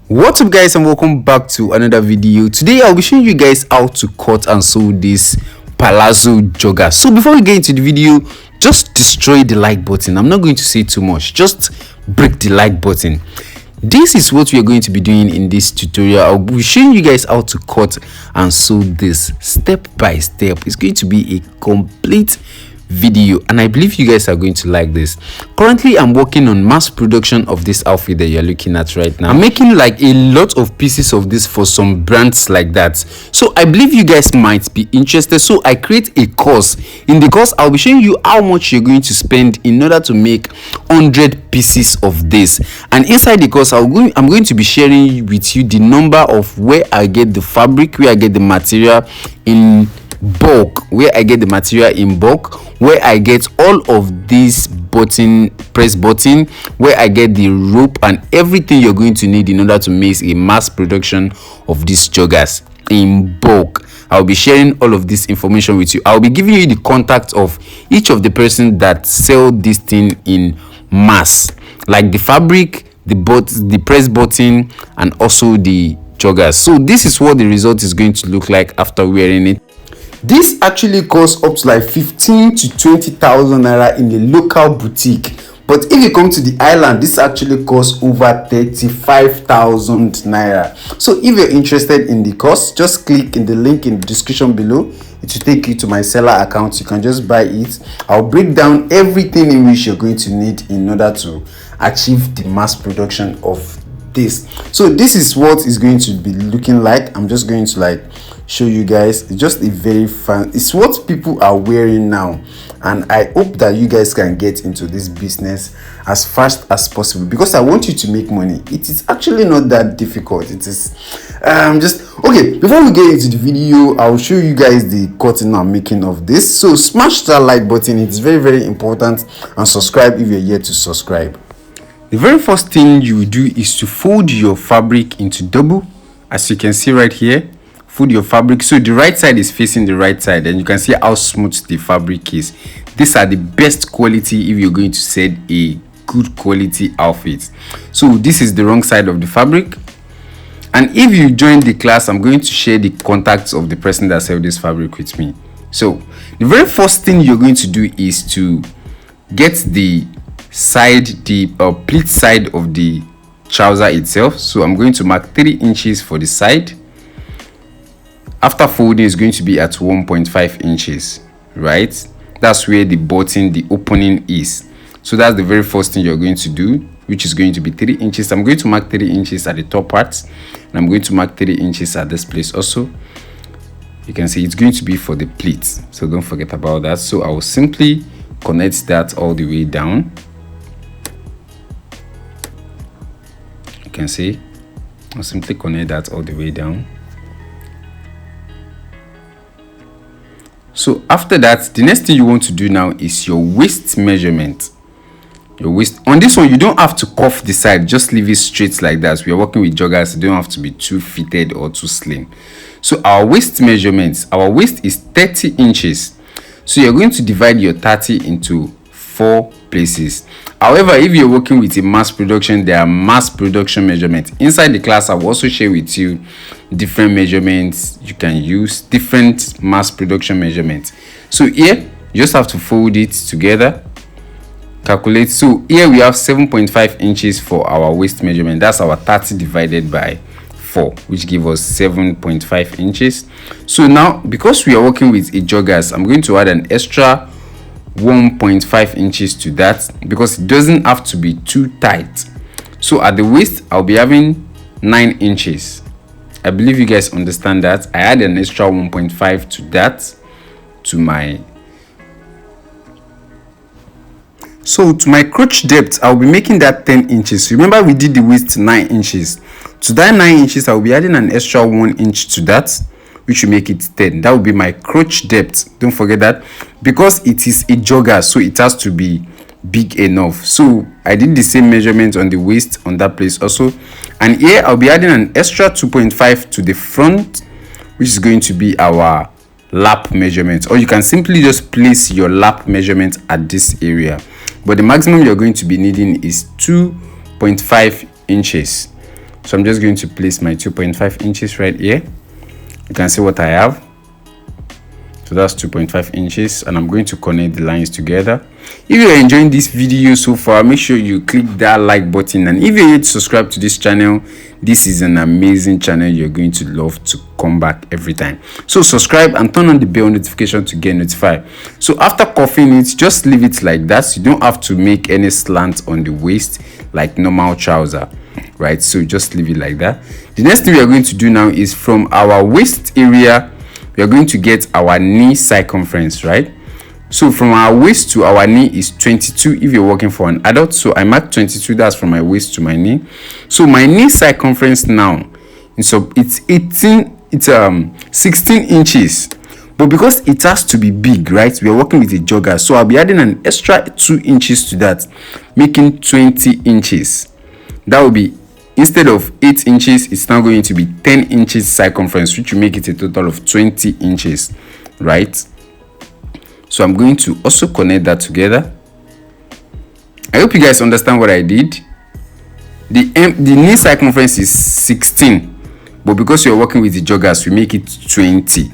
What's up guys, and welcome back to another video. Today I'll be showing you guys how to cut and sew this Palazzo jogger. So before we get into the video, just destroy the like button. I'm not going to say too much, just break the like button. This is what we are going to be doing in this tutorial. I'll be showing you guys how to cut and sew this step by step. It's going to be a complete video and I believe you guys are going to like this. Currently I'm working on mass production of this outfit that you're looking at right now. I'm making like a lot of pieces of this for some brands like that, so I believe you guys might be interested. So I create a course. In the course I'll be showing you how much you're going to spend in order to make 100 pieces of this, and inside the course I'm going to be sharing with you the number of where I get the fabric, where I get the material in bulk, where I get all of these press button, where I get the rope and everything you're going to need in order to make a mass production of these joggers in bulk. I'll be sharing all of this information with you. I'll be giving you the contact of each of the person that sell this thing in mass, like the fabric, the press button, and also the joggers. So this is what the result is going to look like after wearing it. This actually costs up to like 15 to 20,000 naira in the local boutique, but if you come to the island, this actually costs over 35,000 naira. So if you're interested in the course, just click in the link in the description below. It will take you to my seller account. You can just buy it. I'll break down everything in which you're going to need in order to achieve the mass production of this. So this is what is going to be looking like. I'm just going to like show you guys. It's just a very fun, it's what people are wearing now, and I hope that you guys can get into this business as fast as possible because I want you to make money. It is actually not that difficult. It is just okay. Before we get into the video, I'll show you guys the cutting I'm making of this. So smash that like button, it's very important, and subscribe if you're yet to subscribe. The very first thing you do is to fold your fabric into double, as you can see right here. Fold your fabric so the right side is facing the right side, and you can see how smooth the fabric is. These are the best quality if you're going to sell a good quality outfit. So this is the wrong side of the fabric, and if you join the class, I'm going to share the contacts of the person that sells this fabric with me. So the very first thing you're going to do is to get the pleat side of the trouser itself. So I'm going to mark 3 inches for the side. After folding, is going to be at 1.5 inches, right? That's where the button, the opening is. So that's the very first thing you're going to do, which is going to be 3 inches. I'm going to mark 3 inches at the top part, and I'm going to mark 3 inches at this place also. You can see it's going to be for the pleats, so don't forget about that. So I will simply connect that all the way down. You can see I'll simply connect that all the way down. So after that, the next thing you want to do now is your waist measurement. Your waist on this one, you don't have to cuff the side, just leave it straight like that. We are working with joggers, you don't have to be too fitted or too slim. So our waist measurements, our waist is 30 inches. So you're going to divide your 30 into 4 places. However, if you're working with a mass production, there are mass production measurements. Inside the class, I will also share with you different measurements you can use, different mass production measurements. So here, you just have to fold it together, calculate. So here we have 7.5 inches for our waist measurement. That's our 30 divided by 4, which gives us 7.5 inches. So now, because we are working with a joggers, I'm going to add an extra 1.5 inches to that because it doesn't have to be too tight. So at the waist, I'll be having 9 inches. I believe you guys understand that. I add an extra 1.5 to that, to my crotch depth. I'll be making that 10 inches. Remember, we did the waist 9 inches. To that 9 inches, I'll be adding an extra 1 inch to that, which will make it 10. That will be my crotch depth. Don't forget that, because it is a jogger, so it has to be big enough. So I did the same measurement on the waist on that place also, and here I'll be adding an extra 2.5 to the front, which is going to be our lap measurement, or you can simply just place your lap measurement at this area, but the maximum you're going to be needing is 2.5 inches. So I'm just going to place my 2.5 inches right here. You can see what I have. So that's 2.5 inches, and I'm going to connect the lines together. If you're enjoying this video so far, make sure you click that like button, and if you're yet to subscribe to this channel, this is an amazing channel you're going to love to come back every time. So subscribe and turn on the bell notification to get notified. So after cuffing it, just leave it like that. You don't have to make any slant on the waist like normal trouser, right? So just leave it like that. The next thing we are going to do now is from our waist area, we are going to get our knee circumference, right? So from our waist to our knee is 22 if you're working for an adult. So I mark 22, that's from my waist to my knee. So my knee circumference now, so it's 16 inches. But because it has to be big, right? We are working with a jogger. So I'll be adding an extra 2 inches to that, making 20 inches. That will be, instead of 8 inches, it's now going to be 10 inches circumference, which will make it a total of 20 inches, right? So I'm going to also connect that together. I hope you guys understand what I did. The knee circumference is 16, but because you're working with the joggers, we make it 20.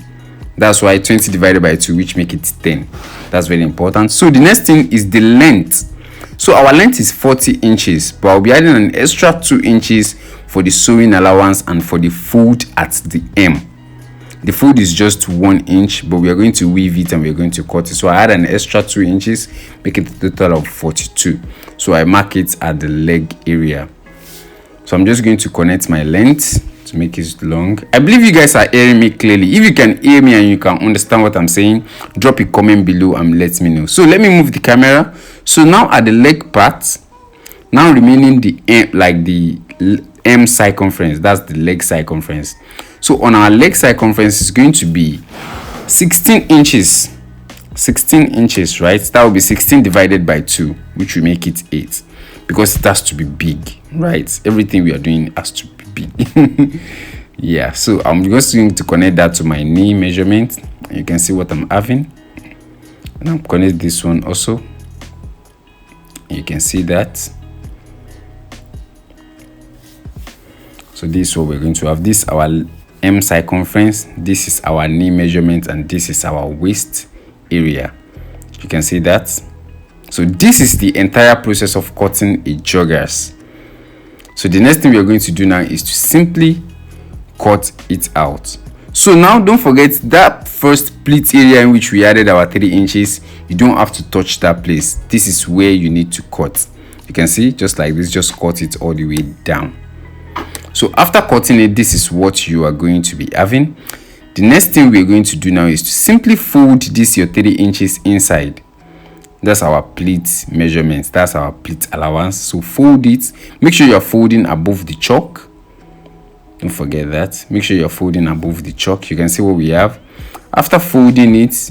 That's why 20 divided by 2, which make it 10. That's very important. So the next thing is the length. So our length is 40 inches, but I'll be adding an extra 2 inches for the sewing allowance and for the fold at the hem. The fold is just 1 inch, but we are going to weave it and we're going to cut it. So I add an extra 2 inches, make it a total of 42. So I mark it at the leg area. So I'm just going to connect my length to make it long. I believe you guys are hearing me clearly. If you can hear me and you can understand what I'm saying, drop a comment below and let me know. So let me move the camera. So now at the leg part, now remaining the M, like the M circumference, that's the leg circumference. So on our leg circumference is going to be 16 inches. 16 inches, right? That will be 16 divided by 2, which will make it 8, because it has to be big, right? Everything we are doing has to be big. Yeah, so I'm just going to connect that to my knee measurement. You can see what I'm having, and I'm connect this one also. You can see that. So this is what we're going to have. This is our M circumference, this is our knee measurement, and this is our waist area. You can see that. So this is the entire process of cutting a joggers. So the next thing we are going to do now is to simply cut it out. So now don't forget that first pleat area in which we added our 3 inches. You don't have to touch that place. This is where you need to cut. You can see, just like this, just cut it all the way down. So after cutting it, this is what you are going to be having. The next thing we're going to do now is to simply fold this your 3 inches inside. That's our pleat measurements, that's our pleat allowance. So fold it. Make sure you're folding above the chalk. Don't forget that. Make sure you're folding above the chalk. You can see what we have. After folding it,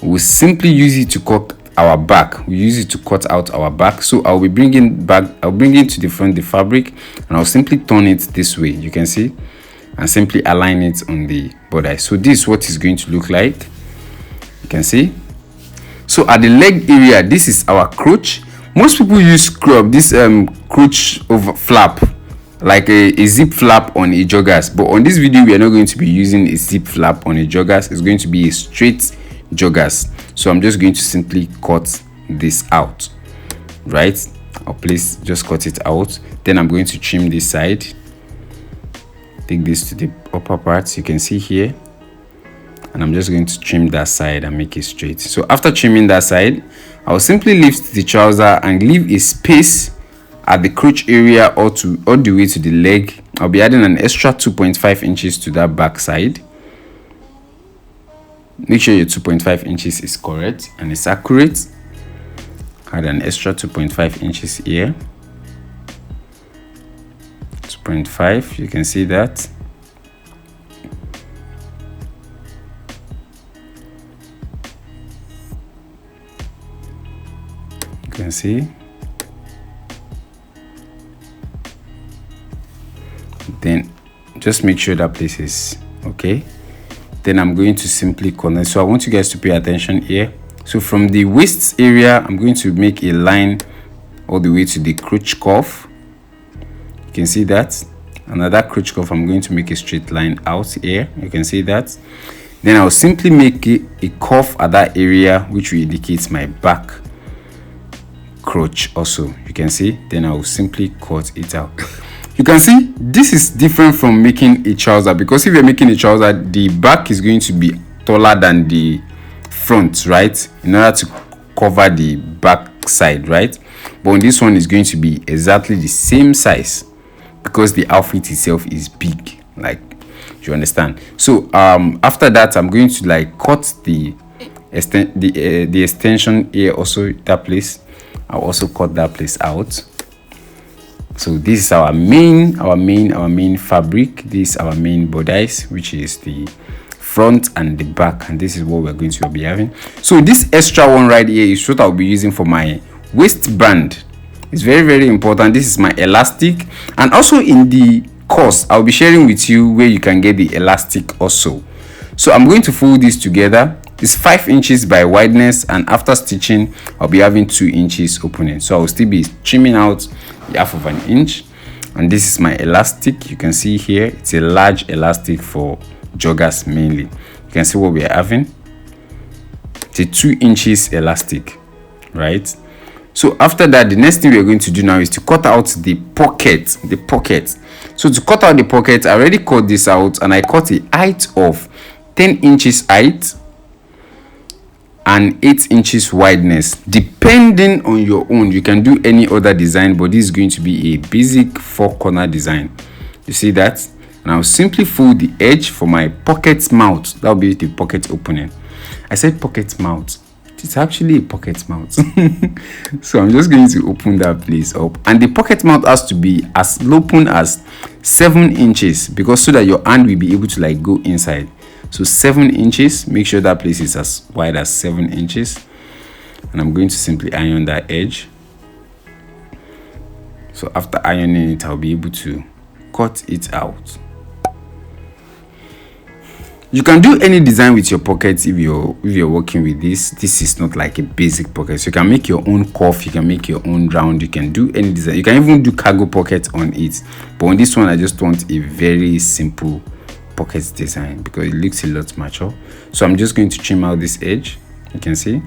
we'll simply use it to cut our back. We use it to cut out our back. So I'll bring it to the front, the fabric, and I'll simply turn it this way. You can see, and simply align it on the body. So this is what it's going to look like. You can see. So at the leg area, this is our crotch. Most people use this crotch over flap, like a zip flap on a joggers, but on this video we are not going to be using a zip flap on a joggers. It's going to be a straight joggers. So I'm just going to simply cut this out, right? I'll just cut it out. Then I'm going to trim this side, take this to the upper part, you can see here, and I'm just going to trim that side and make it straight. So after trimming that side, I'll simply lift the trouser and leave a space at the crotch area all the way to the leg. I'll be adding an extra 2.5 inches to that back side. Make sure your 2.5 inches is correct and it's accurate. Add an extra 2.5 inches here. 2.5, you can see that. You can see. Then just make sure that place is okay. Then I'm going to simply connect. So I want you guys to pay attention here. So from the waist area, I'm going to make a line all the way to the crotch cuff. You can see that. another crotch cuff, I'm going to make a straight line out here. You can see that. Then I'll simply make a cuff at that area, which will indicate my back crotch also. You can see. Then I will simply cut it out. You can see this is different from making a trouser, because if you're making a trouser, the back is going to be taller than the front, right, in order to cover the back side, right? But on this one is going to be exactly the same size, because the outfit itself is big, like, you understand. So after that, I'm going to like cut the extension here, also that place. I'll also cut that place out. So this is our main fabric. This is our main bodice, which is the front and the back, and this is what we're going to be having. So this extra one right here is what I'll be using for my waistband. It's very, very important. This is my elastic, and also in the course I'll be sharing with you where you can get the elastic also. So I'm going to fold this together. It's 5 inches by wideness, and after stitching I'll be having 2 inches opening. So I'll still be trimming out the half of an inch, and this is my elastic. You can see here it's a large elastic for joggers mainly. You can see what we are having. It's a 2 inches elastic, right? So after that, the next thing we're going to do now is to cut out the pocket. So to cut out the pocket, I already cut this out, and I cut a height of 10 inches height and 8 inches wideness, depending on your own. You can do any other design, but this is going to be a basic 4-corner design. You see that? And I'll simply fold the edge for my pocket mouth. That'll be the pocket opening. I said pocket mouth. It's actually a pocket mouth. So I'm just going to open that place up, and the pocket mouth has to be as open as 7 inches, because so that your hand will be able to like go inside. So 7 inches, make sure that place is as wide as 7 inches. And I'm going to simply iron that edge. So after ironing it, I'll be able to cut it out. You can do any design with your pockets if you're working with this. This is not like a basic pocket. So you can make your own cuff, you can make your own round, you can do any design. You can even do cargo pocket on it. But on this one, I just want a very simple pocket design because it looks a lot mature. So I'm just going to trim out this edge. You can see.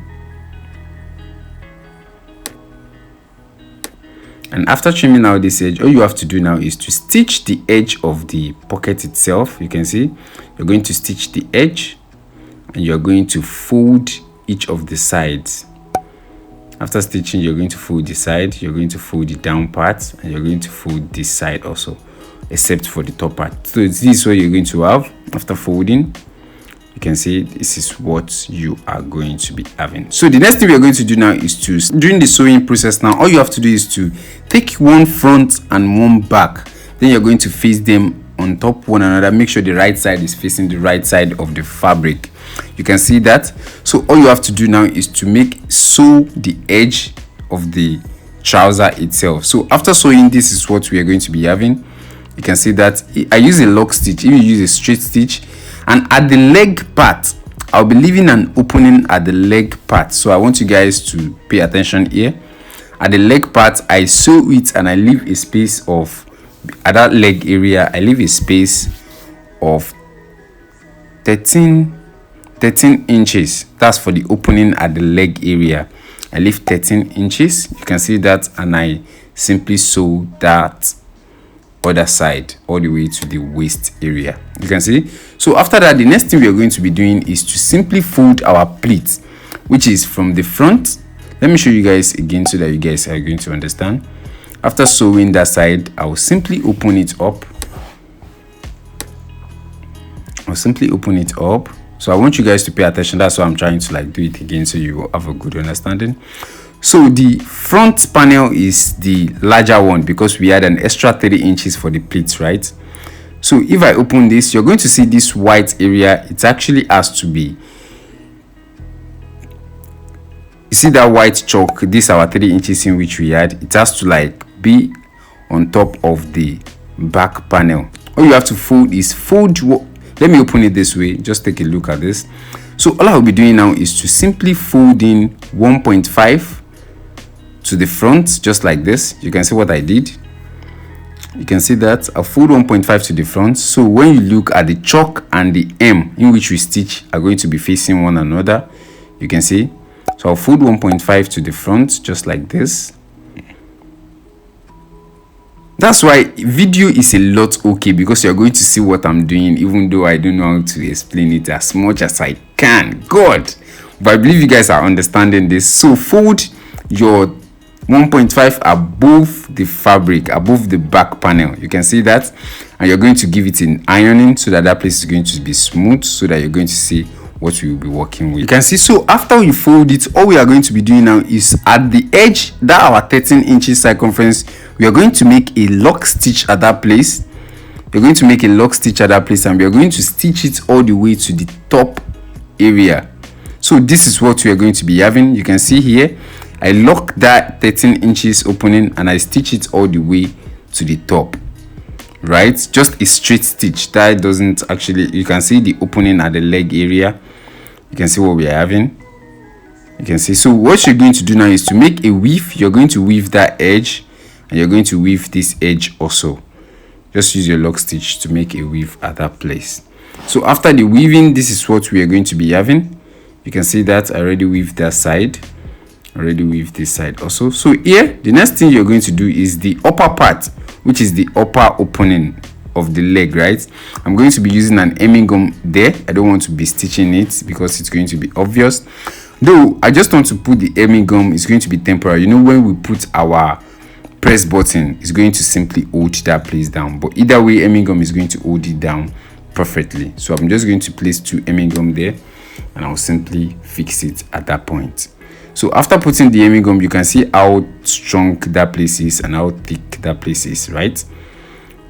And after trimming out this edge, all you have to do now is to stitch the edge of the pocket itself. You can see you're going to stitch the edge, and you're going to fold each of the sides. After stitching, you're going to fold the side, you're going to fold the down part, and you're going to fold this side also, except for the top part. So this is what you're going to have after folding. You can see this is what you are going to be having. So the next thing we are going to do now is to, during the sewing process now, all you have to do is to take one front and one back. Then you're going to face them on top one another. Make sure the right side is facing the right side of the fabric. You can see that. So all you have to do now is to sew the edge of the trouser itself. So after sewing, this is what we are going to be having. You can see that I use a lock stitch. If you use a straight stitch, and at the leg part, I'll be leaving an opening at the leg part. So I want you guys to pay attention here. At the leg part, I sew it and I leave a space of, at that leg area, I leave a space of 13 inches. That's for the opening at the leg area. I leave 13 inches. You can see that, and I simply sew that other side all the way to the waist area. You can see. So after that, the next thing we are going to be doing is to simply fold our pleat, which is from the front. Let me show you guys again so that you guys are going to understand. After sewing that side, I will simply open it up. So I want you guys to pay attention. That's why I'm trying to like do it again so you will have a good understanding. So the front panel is the larger one because we had an extra 30 inches for the pleats, right? So if I open this, you're going to see this white area. It actually has to be, you see that white chalk, this our 30 inches in which we had, it has to like be on top of the back panel. All you have to fold is let me open it this way. Just take a look at this. So all I will be doing now is to simply fold in 1.5 to the front, just like this. You can see what I did. You can see that I fold 1.5 to the front. So when you look at the chalk and the M in which we stitch are going to be facing one another, you can see. So I'll fold 1.5 to the front just like this. That's why video is a lot okay, because you're going to see what I'm doing, even though I don't know how to explain it as much as I can. God, but I believe you guys are understanding this. So fold your 1.5 above the fabric, above the back panel. You can see that, and you're going to give it an ironing so that that place is going to be smooth, so that you're going to see what we will be working with. You can see, so after you fold it, all we are going to be doing now is at the edge, that our 13 inches circumference, we are going to make a lock stitch at that place. You're going to make a lock stitch at that place, and we are going to stitch it all the way to the top area. So this is what we are going to be having. You can see here, I lock that 13 inches opening and I stitch it all the way to the top, right? Just a straight stitch. That doesn't actually, you can see the opening at the leg area. You can see what we are having. You can see. So what you're going to do now is to make a weave. You're going to weave that edge, and you're going to weave this edge also. Just use your lock stitch to make a weave at that place. So after the weaving, this is what we are going to be having. You can see that I already weaved that side. Already weave this side also. So here, the next thing you're going to do is the upper part, which is the upper opening of the leg, right? I'm going to be using an hemming gum there. I don't want to be stitching it because it's going to be obvious, though I just want to put the hemming gum. It's going to be temporary. You know, when we put our press button, it's going to simply hold that place down, but either way, hemming gum is going to hold it down perfectly. So I'm just going to place 2 hemming gum there, and I'll simply fix it at that point. So after putting the hemming gum, you can see how strong that place is and how thick that place is, right?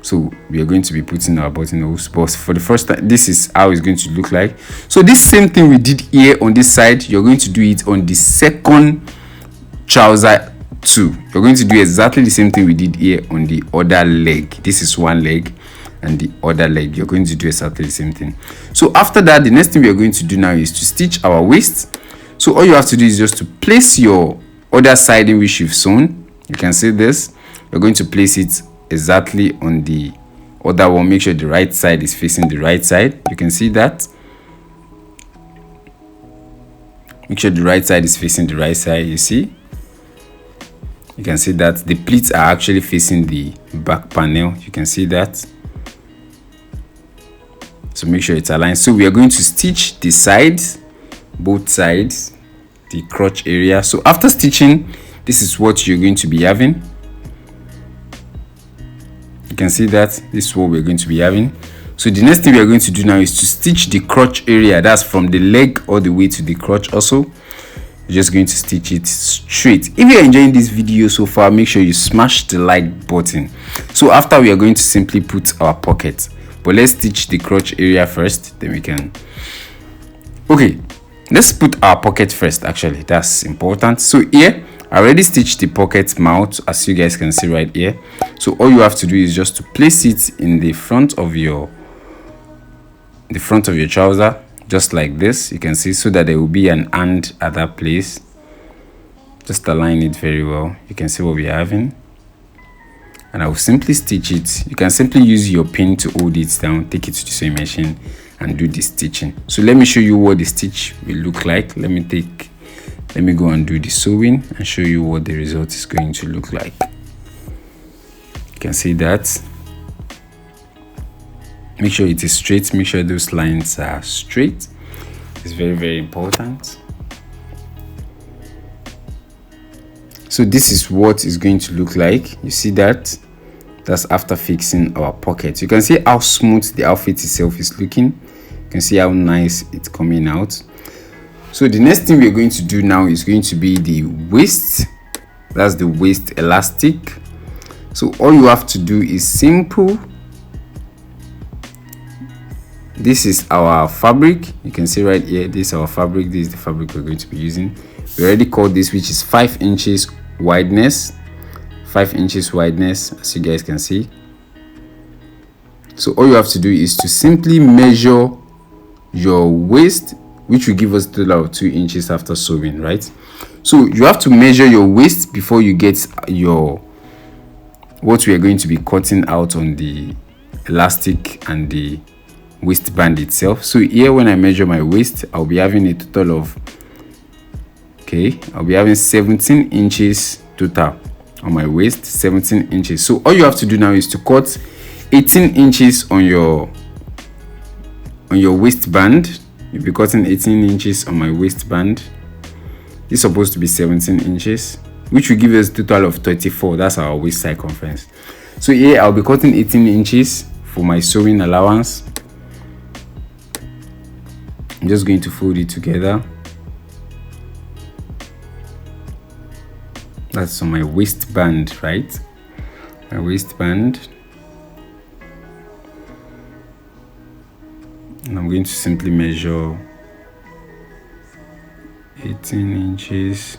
So we are going to be putting our buttonholes, but for the first time, this is how it's going to look like. So this same thing we did here on this side, you're going to do it on the second trouser too. You're going to do exactly the same thing we did here on the other leg. This is one leg, and the other leg, you're going to do exactly the same thing. So after that, the next thing we are going to do now is to stitch our waist. So all you have to do is just to place your other side in which you've sewn. You can see this. You're going to place it exactly on the other one. Make sure the right side is facing the right side. You can see that. Make sure the right side is facing the right side. You see? You can see that the pleats are actually facing the back panel. You can see that. So make sure it's aligned. So we are going to stitch the sides, both sides, the crotch area. So after stitching, this is what you're going to be having. You can see that this is what we're going to be having. So the next thing we are going to do now is to stitch the crotch area. That's from the leg all the way to the crotch also. You're just going to stitch it straight. If you're enjoying this video so far, make sure you smash the like button. So after, we are going to simply put our pocket, but let's stitch the crotch area first, then we can. Okay, let's put our pocket first. Actually, that's important. So here, I already stitched the pocket mouth, as you guys can see right here. So all you have to do is just to place it in the front of your trouser, just like this. You can see, so that there will be an hand at that place. Just align it very well. You can see what we're having, and I will simply stitch it. You can simply use your pin to hold it down, take it to the sewing machine and do the stitching. So let me show you what the stitch will look like. Let me go and do the sewing and show you what the result is going to look like. You can see that. Make sure it is straight. Make sure those lines are straight. It's very, very important. So this is what it's going to look like. You see that? That's after fixing our pocket. You can see how smooth the outfit itself is looking. You can see how nice it's coming out. So the next thing we're going to do now is going to be the waist. That's the waist elastic. So all you have to do is simple. This is our fabric. You can see right here, this is our fabric. This is the fabric we're going to be using. We already called this, which is 5 inches wideness. 5 inches wideness, as you guys can see. So all you have to do is to simply measure your waist, which will give us a total of 2 inches after sewing, right? So you have to measure your waist before you get your what we are going to be cutting out on the elastic and the waistband itself. So here, when I measure my waist, I'll be having a total of, I'll be having 17 inches total on my waist, 17 inches. So all you have to do now is to cut 18 inches on your waistband. You'll be cutting 18 inches on my waistband. It's supposed to be 17 inches, which will give us a total of 34. That's our waist circumference. So here I'll be cutting 18 inches for my sewing allowance. I'm just going to fold it together. That's on my waistband, right? My waistband. And I'm going to simply measure 18 inches.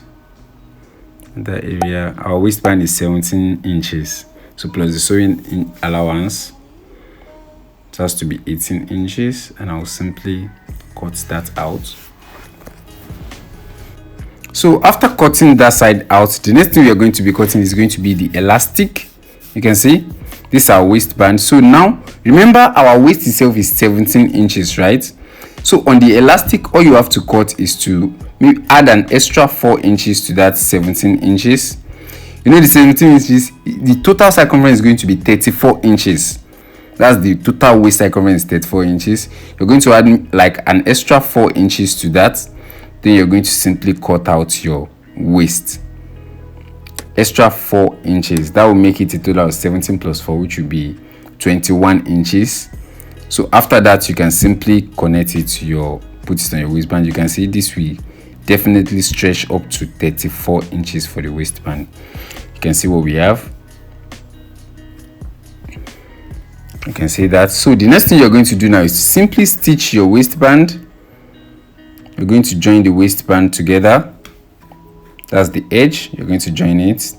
That area, our waistband is 17 inches. So plus the sewing allowance, it has to be 18 inches. And I'll simply cut that out. So after cutting that side out, the next thing we are going to be cutting is going to be the elastic. You can see this is our waistband. So now remember, our waist itself is 17 inches, right? So on the elastic, all you have to cut is to maybe add an extra 4 inches to that 17 inches. You know, the 17 inches, the total circumference is going to be 34 inches. That's the total waist circumference, 34 inches. You're going to add like an extra 4 inches to that. Then you're going to simply cut out your waist. Extra 4 inches. That will make it a total of 17 plus 4, which will be 21 inches. So after that, you can simply connect it to put it on your waistband. You can see this will definitely stretch up to 34 inches for the waistband. You can see what we have. You can see that. So the next thing you're going to do now is to simply stitch your waistband. You're going to join the waistband together. That's the edge. You're going to join it.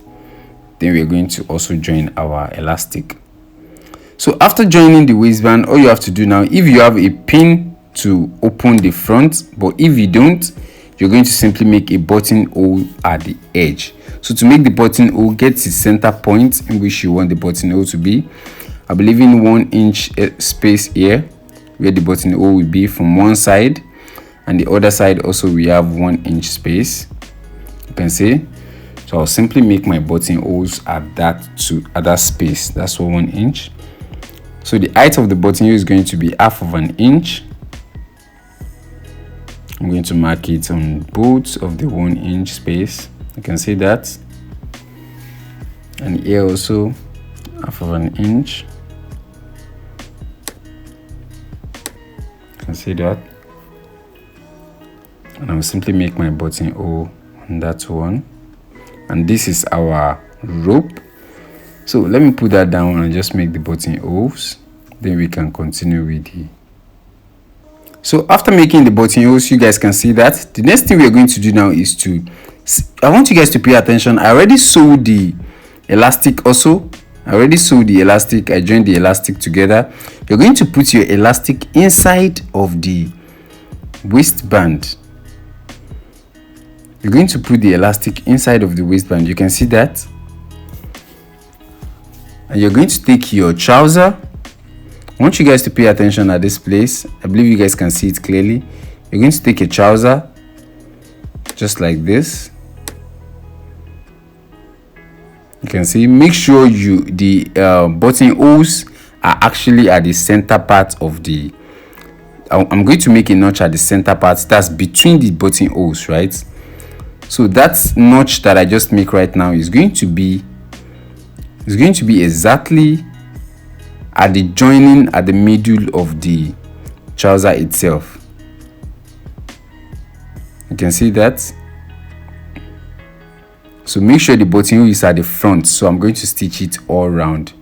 Then we're going to also join our elastic. So after joining the waistband, all you have to do now, if you have a pin to open the front, but if you don't, you're going to simply make a buttonhole at the edge. So to make the buttonhole, get the center point in which you want the buttonhole to be. I believe in 1 inch space here where the buttonhole will be from one side, and the other side also we have 1 inch space. You can see. So I'll simply make my buttonholes at that space. That's for 1 inch. So the height of the buttonhole is going to be half of an inch. I'm going to mark it on both of the 1 inch space. You can see that. And here also half of an inch. You can see that. And I'll simply make my buttonhole on that one. And this is our rope. So let me put that down and just make the buttonholes. Then we can continue with the. So after making the buttonholes, you guys can see that the next thing we are going to do now is to, I want you guys to pay attention. I already sewed the elastic also. I already sewed the elastic. I joined the elastic together. You're going to put your elastic inside of the waistband. You're going to put the elastic inside of the waistband. You can see that. And you're going to take your trouser. I want you guys to pay attention at this place. I believe you guys can see it clearly. You're going to take a trouser just like this. You can see, make sure the buttonholes are actually at the center part of the. I'm going to make a notch at the center part. That's between the buttonholes, right? So that notch that I just make right now is going to be exactly at the joining at the middle of the trouser itself. You can see that. So make sure the buttonhole is at the front. So I'm going to stitch it all around.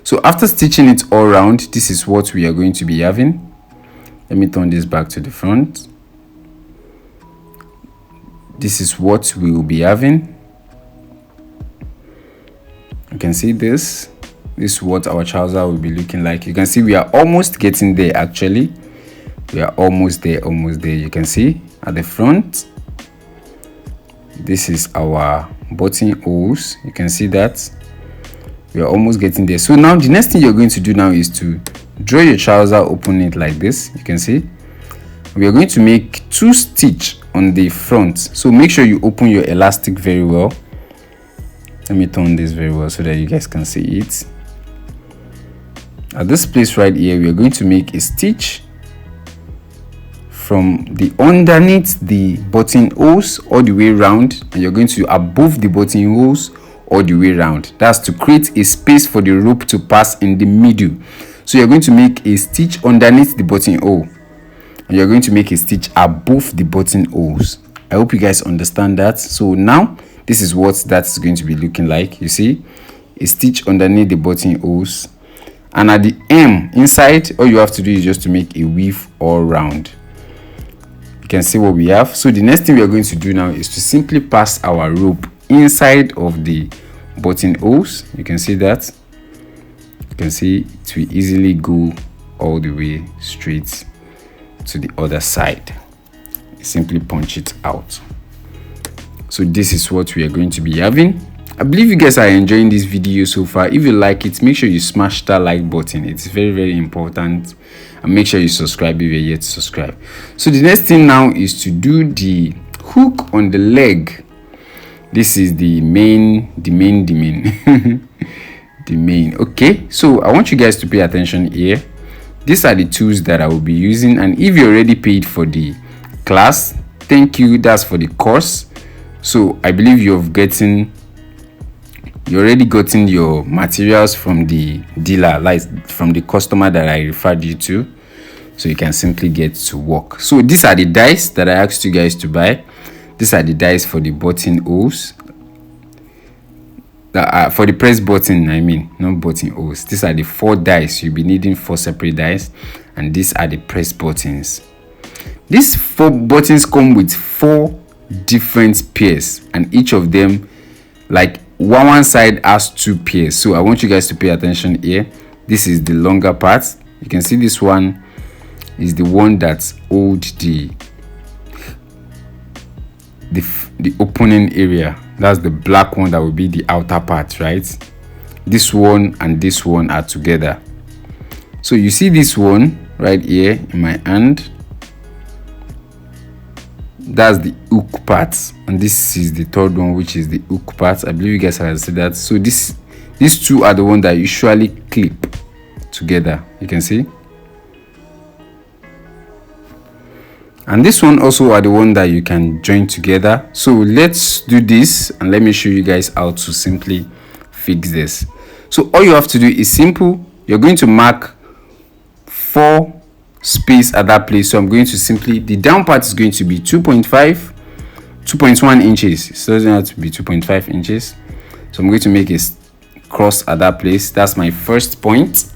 So after stitching it all around, this is what we are going to be having. Let me turn this back to the front. This is what we will be having. You can see this. This is what our trouser will be looking like. You can see we are almost getting there actually. We are almost there, almost there. You can see at the front. This is our buttonholes. You can see that. We are almost getting there. So now the next thing you're going to do now is to draw your trouser, open it like this. You can see we are going to make 2 stitches on the front, so make sure you open your elastic very well. Let me turn this very well so that you guys can see it. At this place right here, we are going to make a stitch from the underneath the buttonholes all the way around, and you're going to above the buttonholes all the way around. That's to create a space for the rope to pass in the middle. So you're going to make a stitch underneath the buttonhole, and you're going to make a stitch above the buttonholes. I hope you guys understand that. So now this is what that's going to be looking like. You see, a stitch underneath the buttonholes, and at the hem inside, all you have to do is just to make a weave all round. You can see what we have. So the next thing we are going to do now is to simply pass our rope inside of the buttonholes. You can see that. You can see it will easily go all the way straight to the other side. Simply punch it out. So this is what we are going to be having. I believe you guys are enjoying this video so far. If you like it, make sure you smash that like button. It's very, very important. And make sure you subscribe if you're yet to subscribe. So the next thing now is to do the hook on the leg. This is the main the main. Okay, so I want you guys to pay attention here. These are the tools that I will be using, and if you already paid for the class, thank you, that's for the course. So I believe you already gotten your materials from the dealer, like from the customer that I referred you to, so you can simply get to work. So these are the dies that I asked you guys to buy. These are the dies for the buttonholes, for the press button, I mean, not buttonholes. These are the 4 dies. You'll be needing 4 separate dies, and these are the press buttons. These 4 buttons come with 4 different pairs, and each of them, like one side has 2 pairs. So I want you guys to pay attention here. This is the longer part. You can see this one is the one that holds the opening area. That's the black one that will be the outer part, right? This one and this one are together. So you see this one right here in my hand, that's the hook part, and this is the third one, which is the hook part. I believe you guys have seen that. So these 2 are the ones that usually clip together. You can see, and this one also are the one that you can join together. So let's do this, and let me show you guys how to simply fix this. So all you have to do is simple. You're going to mark 4 space at that place. So I'm going to simply, the down part is going to be 2.1 inches. It doesn't have to be 2.5 inches. So I'm going to make a cross at that place. That's my first point.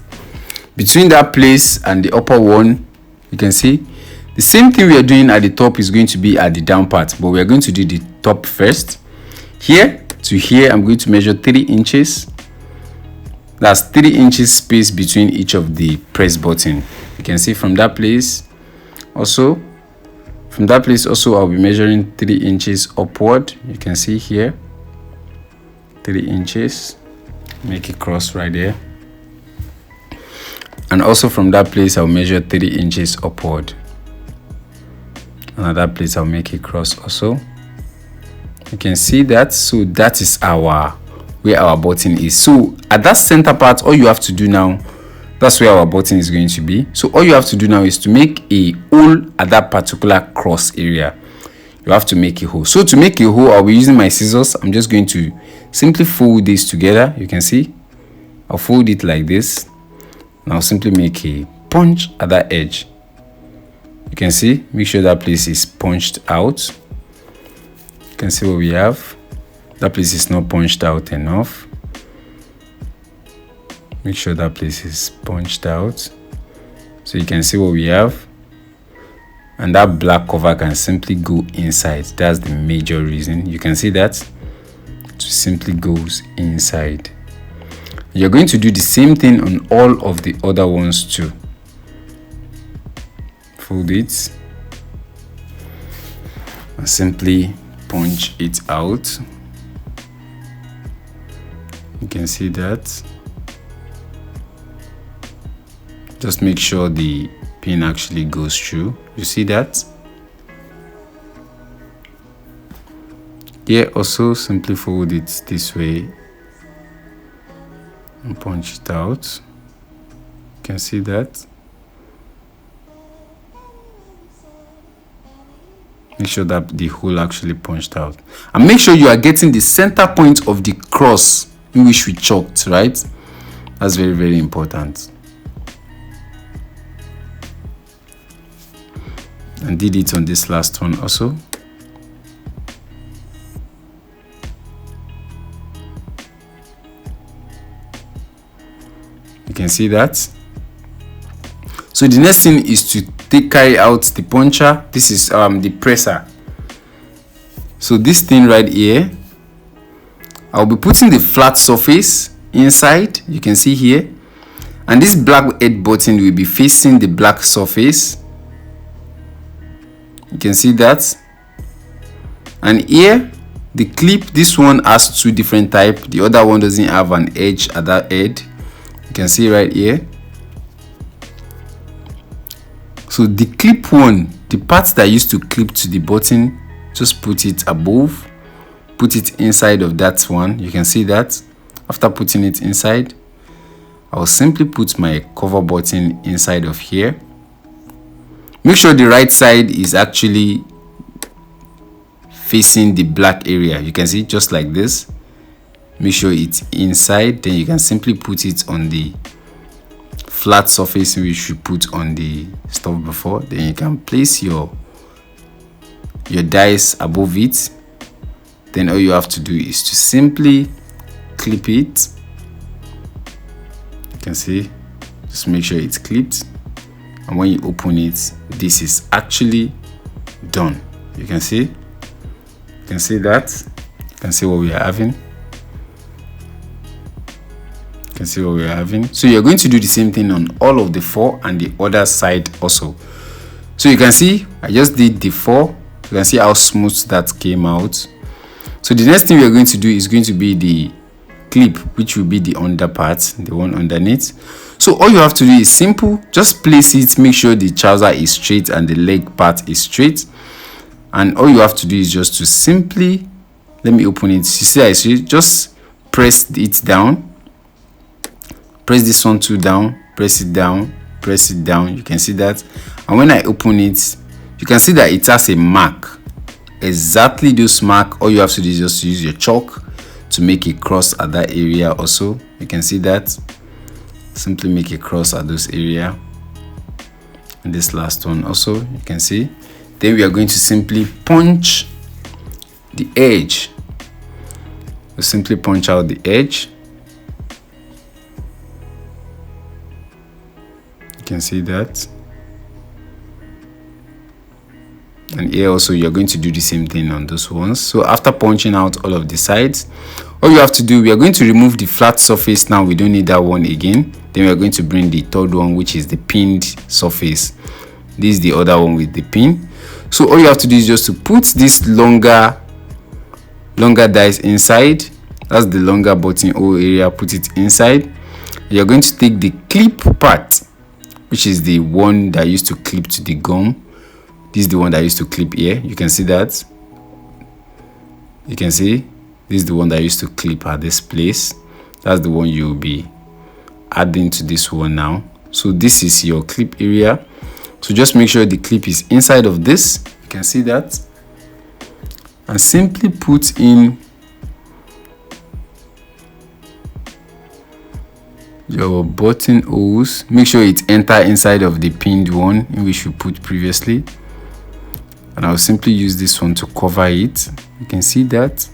Between that place and the upper one, you can see the same thing we are doing at the top is going to be at the down part, but we are going to do the top first. Here to here, I'm going to measure 3 inches. That's 3 inches space between each of the press button. You can see from that place also, I'll be measuring 3 inches upward. You can see here 3 inches, make a cross right there, and also from that place I'll measure 3 inches upward. Another place I'll make a cross also. You can see that. So that is where our button is. So at that center part, all you have to do now, that's where our button is going to be. So all you have to do now is to make a hole at that particular cross area. You have to make a hole. So to make a hole, I'll be using my scissors. I'm just going to simply fold this together. You can see I'll fold it like this, and I'll simply make a punch at that edge. You can see, make sure that place is punched out. You can see what we have. That place is not punched out enough. Make sure that place is punched out. So you can see what we have. And that black cover can simply go inside. That's the major reason. You can see that it simply goes inside. You're going to do the same thing on all of the other ones too. Fold it and simply punch it out. You can see that. Just make sure the pin actually goes through. You see that? Here also simply fold it this way and punch it out. You can see that. Make sure that the hole actually punched out, and make sure you are getting the center point of the cross in which we chalked, right? That's very, very important. And did it on this last one also. You can see that. So the next thing is to carry out the puncher. This is the presser. So this thing right here, I'll be putting the flat surface inside. You can see here, and this black head button will be facing the black surface. You can see that. And here the clip, this one has two different type. The other one doesn't have an edge at that head. You can see right here. So the clip one, the part that used to clip to the button, just put it above, put it inside of that one. You can see that. After putting it inside, I'll simply put my cover button inside of here. Make sure the right side is actually facing the black area. You can see just like this. Make sure it's inside, then you can simply put it on the flat surface which you put on the stuff before. Then you can place your dies above it. Then all you have to do is to simply clip it. You can see, just make sure it's clipped, and when you open it, this is actually done. You can see that. You can see what we are having. So you're going to do the same thing on all of the four and the other side also. So you can see I just did the four. You can see how smooth that came out. So the next thing we are going to do is going to be the clip, which will be the under part, the one underneath. So all you have to do is simple, just place it, make sure the trouser is straight and the leg part is straight, and all you have to do is just to simply, let me open it. You see I see, just press it down, press this one too down, press it down, press it down. You can see that. And when I open it, you can see that it has a mark, exactly this mark. All you have to do is just use your chalk to make a cross at that area also. You can see that. Simply make a cross at those area, and this last one also, you can see. Then we are going to simply punch the edge. We simply punch out the edge. You can see that. And here also you're going to do the same thing on those ones. So after punching out all of the sides, all you have to do, we are going to remove the flat surface now. We don't need that one again. Then we are going to bring the third one, which is the pinned surface. This is the other one with the pin. So all you have to do is just to put this longer dies inside. That's the longer buttonhole area. Put it inside. You're going to take the clip part, which is the one that used to clip to the gum. This is the one that used to clip here. You can see that. You can see this is the one that used to clip at this place. That's the one you'll be adding to this one now. So this is your clip area. So just make sure the clip is inside of this. You can see that. And simply put in your buttonholes. Make sure it enter inside of the pinned one in which you put previously. And I'll simply use this one to cover it. You can see that.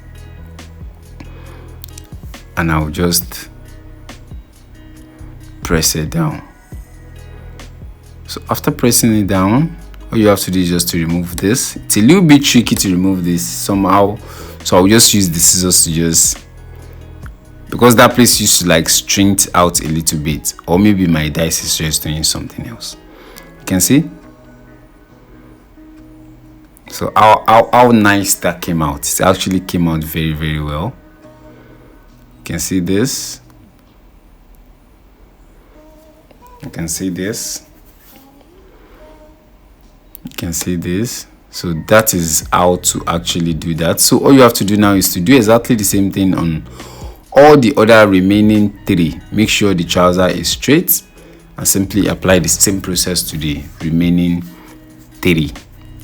And I'll just press it down. So after pressing it down, all you have to do is just to remove this. It's a little bit tricky to remove this somehow, so I'll just use the scissors to just, because that place used to like string it out a little bit, or maybe my dice is just doing something else. You can see. So how nice that came out. It actually came out very, very well. can see this. You can see this. You can see this. So that is how to actually do that. So all you have to do now is to do exactly the same thing on all the other remaining 3. Make sure the trouser is straight and simply apply the same process to the remaining 3.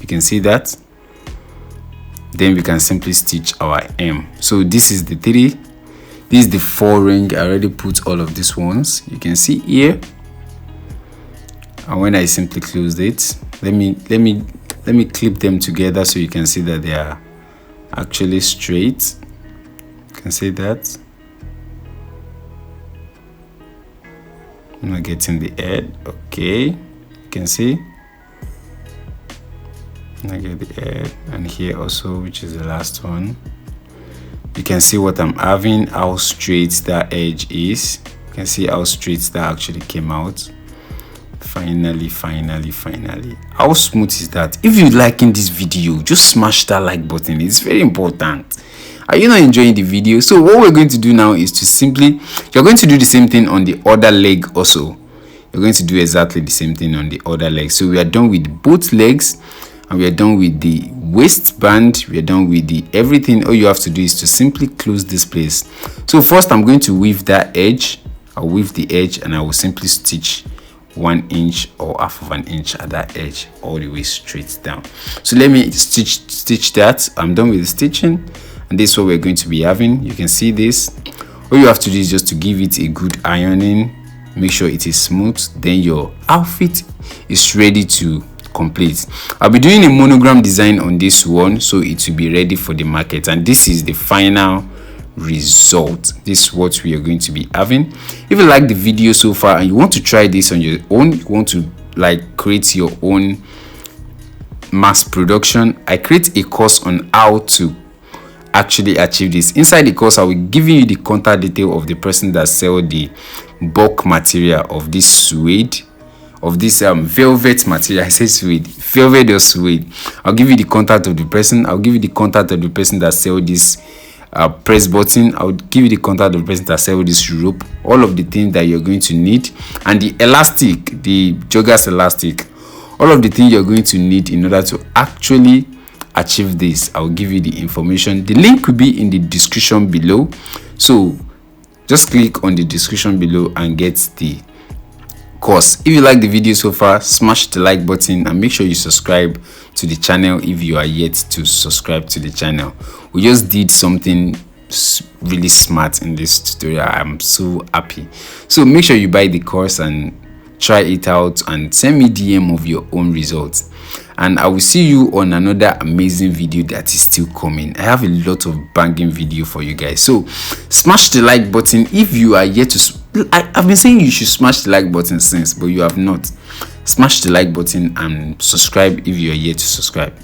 You can see that. Then we can simply stitch our hem. So this is the 3. This is the 4 ring. I already put all of these ones. You can see here. And when I simply close it, let me clip them together so you can see that they are actually straight. You can see that. I'm not getting the head. Okay, you can see. I get the head, and here also, which is the last one. You can see what I'm having, how straight that edge is. You can see how straight that actually came out. Finally. How smooth is that? If you're liking this video, just smash that like button. It's very important. Are you not enjoying the video? So what we're going to do now is to simply, you're going to do the same thing on the other leg also. You're going to do exactly the same thing on the other leg. So we are done with both legs, and we are done with the waistband. We are done with the everything. All you have to do is to simply close this place. So first I'm going to weave that edge. I'll weave the edge and I will simply stitch 1 inch or half of an inch at that edge all the way straight down. So let me stitch that. I'm done with the stitching, and this is what we're going to be having. You can see this. All you have to do is just to give it a good ironing, make sure it is smooth, then your outfit is ready to complete. I'll be doing a monogram design on this one, so it will be ready for the market, and this is the final result. This is what we are going to be having. If you like the video so far and you want to try this on your own, you want to like create your own mass production, I create a course on how to actually achieve this. Inside the course, I will give you the contact detail of the person that sell the bulk material of this suede, of this velvet material. I say suede, velvet or suede. I'll give you the contact of the person. I'll give you the contact of the person that sell this press button. I'll give you the contact of the person that sell this rope, all of the things that you're going to need, and the elastic, the joggers elastic, all of the things you're going to need in order to actually achieve this. I'll give you the information. The link will be in the description below, so just click on the description below and get the course. If you like the video so far, smash the like button and make sure you subscribe to the channel if you are yet to subscribe to the channel. We just did something really smart in this tutorial. I'm so happy. So make sure you buy the course and try it out and send me DM of your own results, and I will see you on another amazing video that is still coming. I have a lot of banging video for you guys, so smash the like button if you are yet to. I've been saying you should smash the like button since, but you have not. Smash the like button and subscribe if you are yet to subscribe.